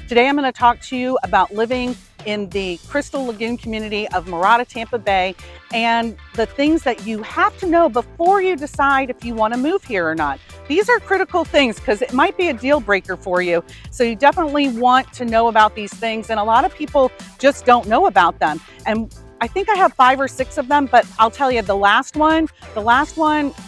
Today I'm going to talk to you about living in the Crystal Lagoon community of Mirada, Tampa Bay, and the things that you have to know before you decide if you want to move here or not. These are critical things because it might be a deal breaker for you. So you definitely want to know about these things, and a lot of people just don't know about them. And I think I have 5 or 6 of them, but I'll tell you the last one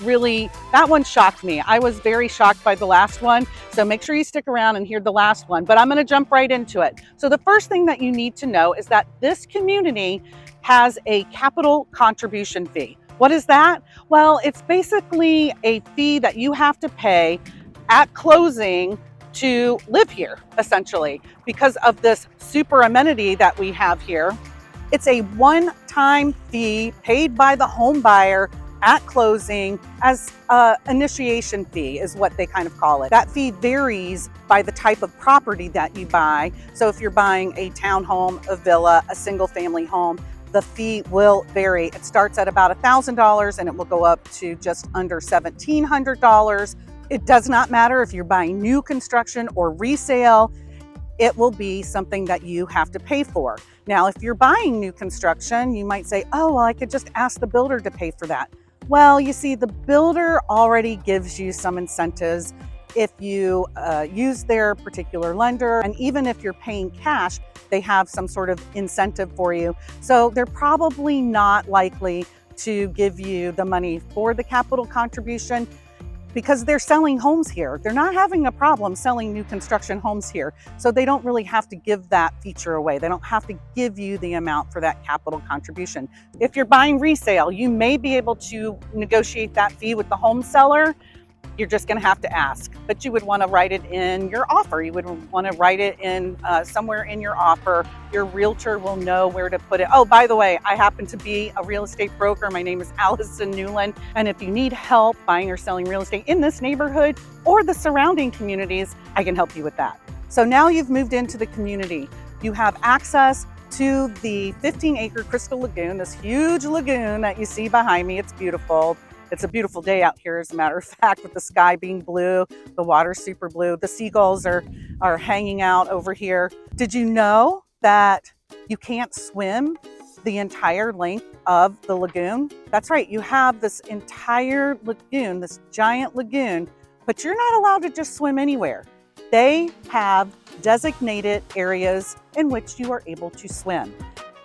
really, that one shocked me. I was very shocked by the last one. So make sure you stick around and hear the last one, but I'm going to jump right into it. So the first thing that you need to know is that this community has a capital contribution fee. What is that? Well, it's basically a fee that you have to pay at closing to live here, essentially, because of this super amenity that we have here. It's a one-time fee paid by the home buyer at closing as an initiation fee is what they kind of call it. That fee varies by the type of property that you buy. So if you're buying a townhome, a villa, a single family home, the fee will vary. It starts at about $1,000 and it will go up to just under $1,700. It does not matter if you're buying new construction or resale. It will be something that you have to pay for. Now, if you're buying new construction, you might say, oh, well, I could just ask the builder to pay for that. Well, you see, the builder already gives you some incentives if you use their particular lender. And even if you're paying cash, they have some sort of incentive for you. So they're probably not likely to give you the money for the capital contribution, because they're selling homes here. They're not having a problem selling new construction homes here. So they don't really have to give that feature away. They don't have to give you the amount for that capital contribution. If you're buying resale, you may be able to negotiate that fee with the home seller. You're just gonna have to ask, but you would wanna write it in your offer. You would wanna write it in somewhere in your offer. Your realtor will know where to put it. Oh, by the way, I happen to be a real estate broker. My name is Allison Newlon. And if you need help buying or selling real estate in this neighborhood or the surrounding communities, I can help you with that. So now you've moved into the community. You have access to the 15-acre Crystal Lagoon, this huge lagoon that you see behind me. It's beautiful. It's a beautiful day out here, as a matter of fact, with the sky being blue, the water's super blue. The seagulls are hanging out over here. Did you know that you can't swim the entire length of the lagoon? That's right, you have this entire lagoon, this giant lagoon, but you're not allowed to just swim anywhere. They have designated areas in which you are able to swim.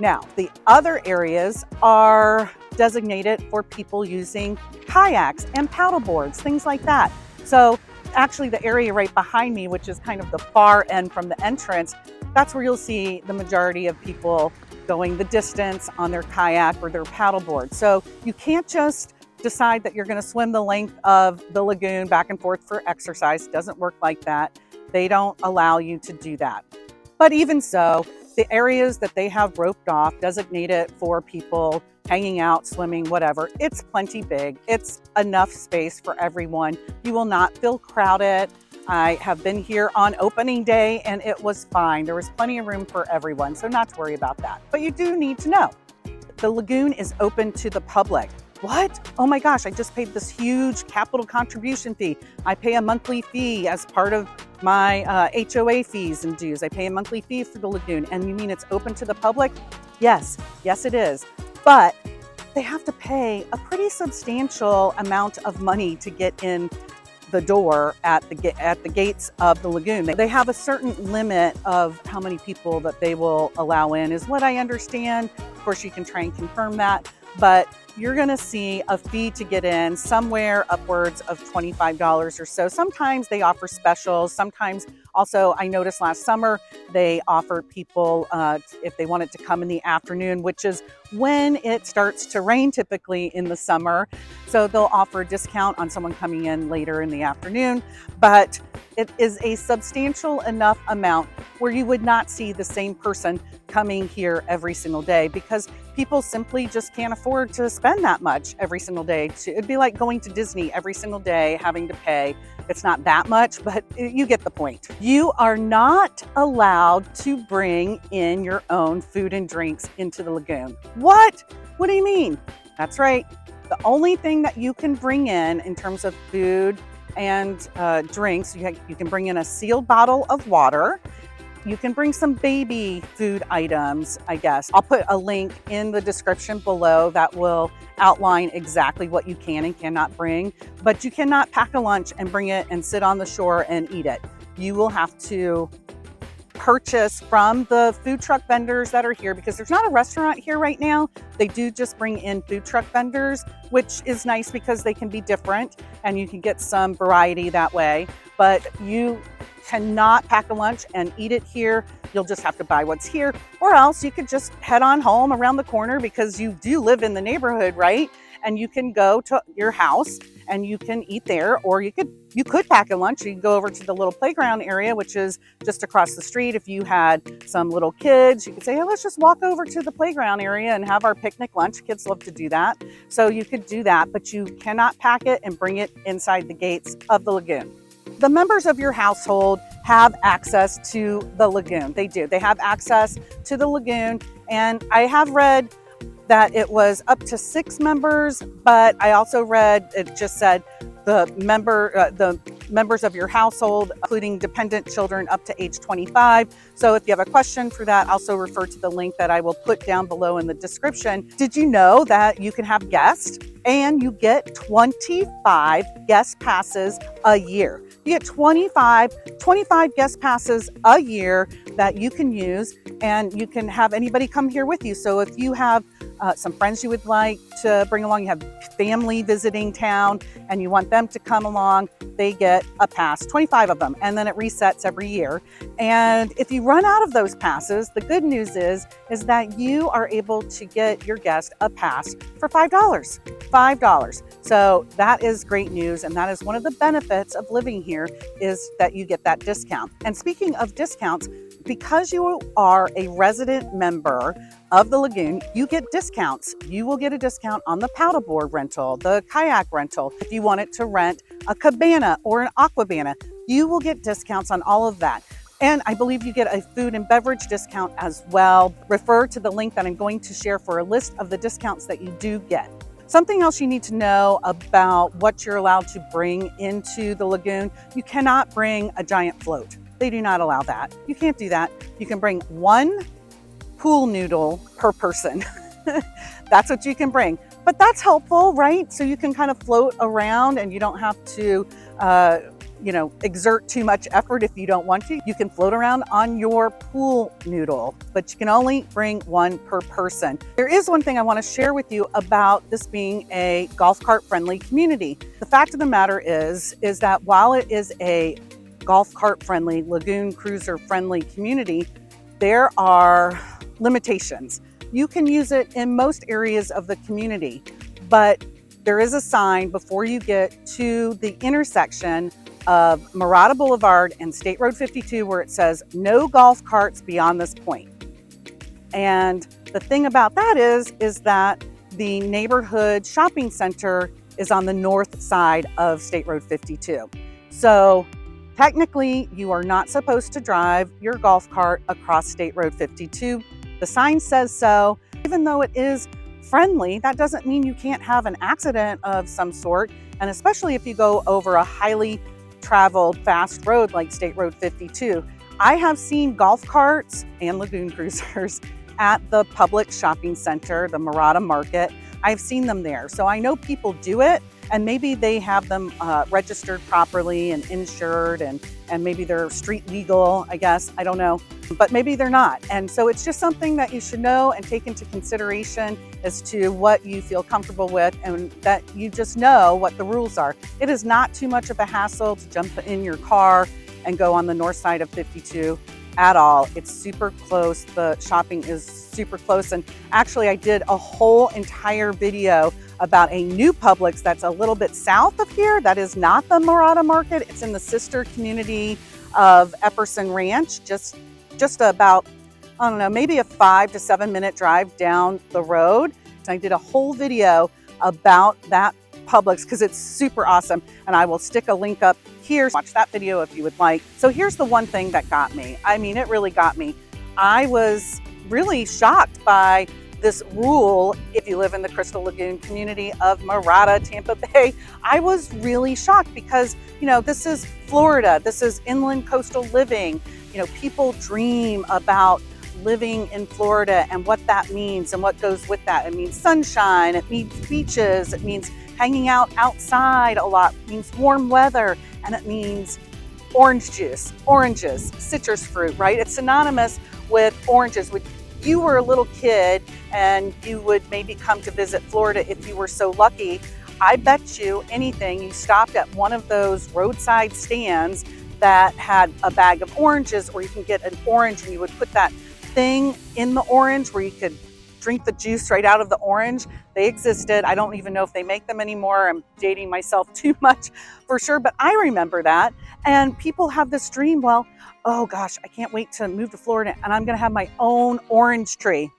Now, the other areas are designated for people using kayaks and paddle boards, things like that. So actually the area right behind me, which is kind of the far end from the entrance, that's where you'll see the majority of people going the distance on their kayak or their paddle board. So you can't just decide that you're going to swim the length of the lagoon back and forth for exercise. It doesn't work like that. They don't allow you to do that. But even so, the areas that they have roped off, designated for people hanging out, swimming, whatever, it's plenty big. It's enough space for everyone. You will not feel crowded. I have been here on opening day and it was fine. There was plenty of room for everyone, so not to worry about that. But you do need to know, the lagoon is open to the public. What? Oh my gosh, I just paid this huge capital contribution fee. I pay a monthly fee as part of my HOA fees and dues. I pay a monthly fee for the lagoon. And you mean it's open to the public? Yes, yes it is. But they have to pay a pretty substantial amount of money to get in the door at the gates of the lagoon. They have a certain limit of how many people that they will allow in, is what I understand. Of course, you can try and confirm that, but you're gonna see a fee to get in somewhere upwards of $25 or so. Sometimes they offer specials. Sometimes also, I noticed last summer, they offered people, if they wanted to come in the afternoon, which is when it starts to rain typically in the summer. So they'll offer a discount on someone coming in later in the afternoon. But it is a substantial enough amount where you would not see the same person coming here every single day, because people simply just can't afford to spend that much every single day. It'd be like going to Disney every single day, having to pay. It's not that much, but you get the point. You are not allowed to bring in your own food and drinks into the lagoon. What? What do you mean? That's right. The only thing that you can bring in terms of food and drinks, you can bring in a sealed bottle of water. You can bring some baby food items, I guess. I'll put a link in the description below that will outline exactly what you can and cannot bring, but you cannot pack a lunch and bring it and sit on the shore and eat it. You will have to purchase from the food truck vendors that are here, because there's not a restaurant here right now. They do just bring in food truck vendors, which is nice because they can be different and you can get some variety that way. But you cannot pack a lunch and eat it here. You'll just have to buy what's here, or else you could just head on home around the corner, because you do live in the neighborhood, right? And you can go to your house and you can eat there, or you could pack a lunch. You can go over to the little playground area, which is just across the street. If you had some little kids, you could say, oh, let's just walk over to the playground area and have our picnic lunch. Kids love to do that. So you could do that, but you cannot pack it and bring it inside the gates of the lagoon. The members of your household have access to the lagoon. They do. They have access to the lagoon. And I have read that it was up to 6 members, but I also read it just said the members of your household, including dependent children up to age 25. So if you have a question for that, also refer to the link that I will put down below in the description. Did you know that you can have guests and you get 25 guest passes a year? You get 25 guest passes a year that you can use, and you can have anybody come here with you. So if you have some friends you would like to bring along, you have family visiting town and you want them to come along, they get a pass, 25 of them, and then it resets every year. And if you run out of those passes, the good news is that you are able to get your guest a pass for $5. So that is great news, and that is one of the benefits of living here, is that you get that discount. And speaking of discounts, because you are a resident member of the lagoon, you get discounts. You will get a discount on the paddleboard rental, the kayak rental. If you wanted to rent a cabana or an aquabana, you will get discounts on all of that. And I believe you get a food and beverage discount as well. Refer to the link that I'm going to share for a list of the discounts that you do get. Something else you need to know about what you're allowed to bring into the lagoon: you cannot bring a giant float. They do not allow that. You can't do that. You can bring 1 pool noodle per person. That's what you can bring. But that's helpful, right? So you can kind of float around and you don't have to, exert too much effort if you don't want to. You can float around on your pool noodle, but you can only bring 1 per person. There is one thing I want to share with you about this being a golf cart friendly community. The fact of the matter is that while it is a golf cart friendly, lagoon cruiser friendly community, there are limitations. You can use it in most areas of the community, but there is a sign before you get to the intersection of Mirada Boulevard and State Road 52 where it says no golf carts beyond this point. And the thing about that is that the neighborhood shopping center is on the north side of State Road 52. So technically, you are not supposed to drive your golf cart across State Road 52. The sign says so. Even though it is friendly, that doesn't mean you can't have an accident of some sort. And especially if you go over a highly traveled fast road like State Road 52. I have seen golf carts and lagoon cruisers at the public shopping center, the Mirada Market. I've seen them there. So I know people do it, and maybe they have them registered properly and insured, and maybe they're street legal, I guess. I don't know, but maybe they're not. And so it's just something that you should know and take into consideration as to what you feel comfortable with, and that you just know what the rules are. It is not too much of a hassle to jump in your car and go on the north side of 52 at all. It's super close. The shopping is super close. And actually I did a whole entire video about a new Publix that's a little bit south of here. That is not the Mirada Market. It's in the sister community of Epperson Ranch, just about, I don't know, maybe a 5 to 7 minute drive down the road. So I did a whole video about that Publix because it's super awesome, and I will stick a link up here. Watch that video if you would like. So here's the one thing that got me. I mean, it really got me. I was really shocked by this rule. If you live in the Crystal Lagoon community of Mirada, Tampa Bay, I was really shocked because, you know, this is Florida. This is inland coastal living. You know, people dream about living in Florida and what that means and what goes with that. It means sunshine, it means beaches, it means hanging out outside a lot, it means warm weather, and it means orange juice, oranges, citrus fruit, right? It's synonymous with oranges. When you were a little kid and you would maybe come to visit Florida if you were so lucky, I bet you anything you stopped at one of those roadside stands that had a bag of oranges, or you can get an orange and you would put that thing in the orange where you could drink the juice right out of the orange. They existed. I don't even know if they make them anymore. I'm dating myself too much for sure, but I remember that. And people have this dream, well, oh gosh, I can't wait to move to Florida and I'm going to have my own orange tree.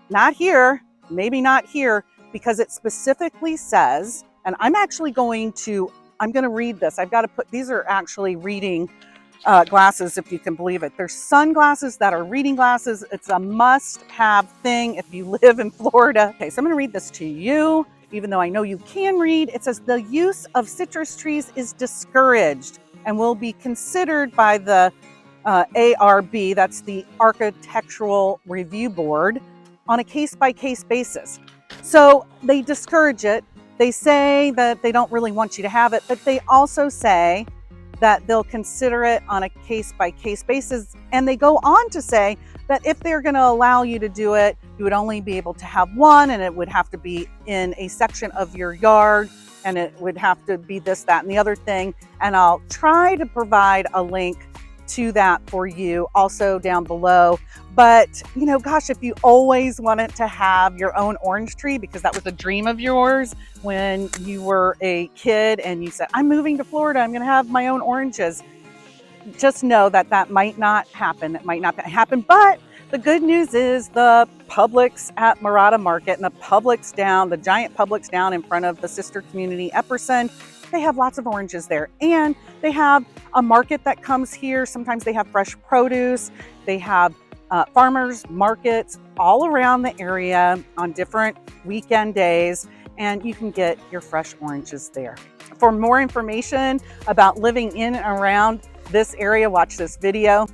Not here, maybe not here, because it specifically says, and I'm going to read this. I've got to put, these are actually reading glasses, if you can believe it. There's sunglasses that are reading glasses. It's a must-have thing if you live in Florida. Okay, so I'm going to read this to you, even though I know you can read. It says, the use of citrus trees is discouraged and will be considered by the ARB, that's the Architectural Review Board, on a case-by-case basis. So they discourage it. They say that they don't really want you to have it, but they also say that they'll consider it on a case-by-case basis. And they go on to say that if they're going to allow you to do it, you would only be able to have one, and it would have to be in a section of your yard, and it would have to be this, that, and the other thing. And I'll try to provide a link to that for you also down below. But, you know, gosh, if you always wanted to have your own orange tree because that was a dream of yours when you were a kid and you said, I'm moving to Florida, I'm going to have my own oranges, just know that that might not happen. It might not happen. But the good news is the Publix at Mirada Market and the Publix down, the giant Publix down in front of the sister community Epperson, they have lots of oranges there. And they have a market that comes here. Sometimes they have fresh produce. They have farmers markets all around the area on different weekend days, and you can get your fresh oranges there. For more information about living in and around this area, watch this video.